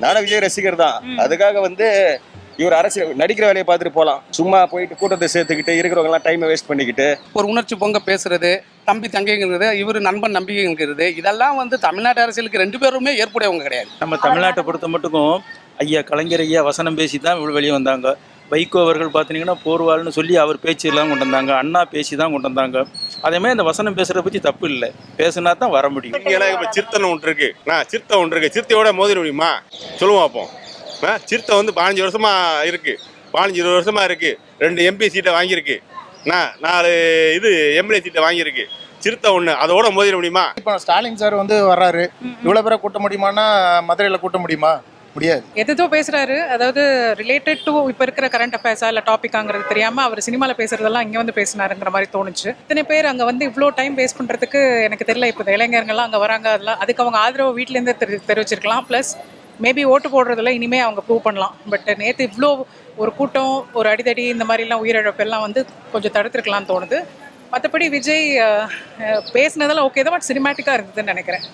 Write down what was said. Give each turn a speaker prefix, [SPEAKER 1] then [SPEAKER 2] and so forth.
[SPEAKER 1] நானும் விஜய் ரசிகர் தான். அதுக்காக வந்து இவர் அரசியல் நடிக்கிற வேலையை பார்த்துட்டு போகலாம். சும்மா போயிட்டு கூட்டத்தை சேர்த்துக்கிட்டு இருக்கிறவங்க எல்லாம் டைமை வேஸ்ட் பண்ணிக்கிட்டு
[SPEAKER 2] ஒரு உணர்ச்சி பொங்க பேசுறது, தம்பி தங்கைங்கிறது, இவர் நண்பன் நம்பிக்கைங்கிறது, இதெல்லாம் வந்து தமிழ்நாட்டு அரசியலுக்கு ரெண்டு பேருமே ஏற்புடையவங்க கிடையாது.
[SPEAKER 3] நம்ம தமிழ்நாட்டை பொறுத்த மட்டுக்கும் ஐயா கலைஞர் ஐயா வசனம் பேசி தான் வெளியே வந்தாங்க. வைகோ அவர்கள் பார்த்தீங்கன்னா போர்வாள்னு சொல்லி அவர் பேச்செல்லாம் கொண்டு வந்தாங்க. அண்ணா பேசி தான் கொண்டு வந்தாங்க. அதேமாதிரி இந்த வசனம் பேசுறத பற்றி தப்பு இல்லை, பேசுனா தான் வர முடியும்.
[SPEAKER 4] இப்போ சிறுத்தை ஒன்று இருக்கு, சிறுத்தை ஒன்று இருக்கு, சிறுத்தையோட மோதிர முடியுமா சொல்லுவோம். அப்போ சிறுத்தை வந்து 15 வருஷமா இருக்கு, 15-20 வருஷமா இருக்கு. 2 MP சீட்டை வாங்கியிருக்கு, 4 இது எம்எல்ஏ சீட்டை வாங்கியிருக்கு. சிறுத்தை ஒன்று அதோட மோதிர முடியுமா?
[SPEAKER 5] இப்போ ஸ்டாலின் சார் வந்து வர்றாரு, இவ்வளோ பேரை கூட்ட முடியுமான்னா மதுரையில் கூட்ட முடியுமா? முடியாது.
[SPEAKER 6] எதோ பேசுறாரு, அதாவது ரிலேட்டட் டு இப்போ இருக்கிற கரண்ட் அஃபேர்ஸா இல்லை டாபிக்காங்கிறது தெரியாம அவர் சினிமாவில் பேசுறதெல்லாம் இங்கே வந்து பேசினாருங்கிற மாதிரி தோணுச்சு. இத்தனை பேர் அங்கே வந்து இவ்வளோ டைம் வேஸ்ட் பண்ணுறதுக்கு எனக்கு தெரியல. இப்போ இளைஞர்கள்லாம் அங்கே வராங்க, அதெல்லாம் அதுக்கு அவங்க ஆதரவு வீட்டிலேருந்தே தெரிவிச்சிருக்கலாம். ப்ளஸ் மேபி ஓட்டு போடுறதுல இனிமே அவங்க ப்ரூவ் பண்ணலாம். பட் நேற்று இவ்வளோ ஒரு கூட்டம், ஒரு அடிதடி, இந்த மாதிரிலாம் உயிரிழப்பு எல்லாம் வந்து கொஞ்சம் தடுத்துருக்கலாம்னு தோணுது. மற்றபடி விஜய் பேசினதெல்லாம் ஓகே தான், பட் சினிமேட்டிக்காக இருந்ததுன்னு நினைக்கிறேன்.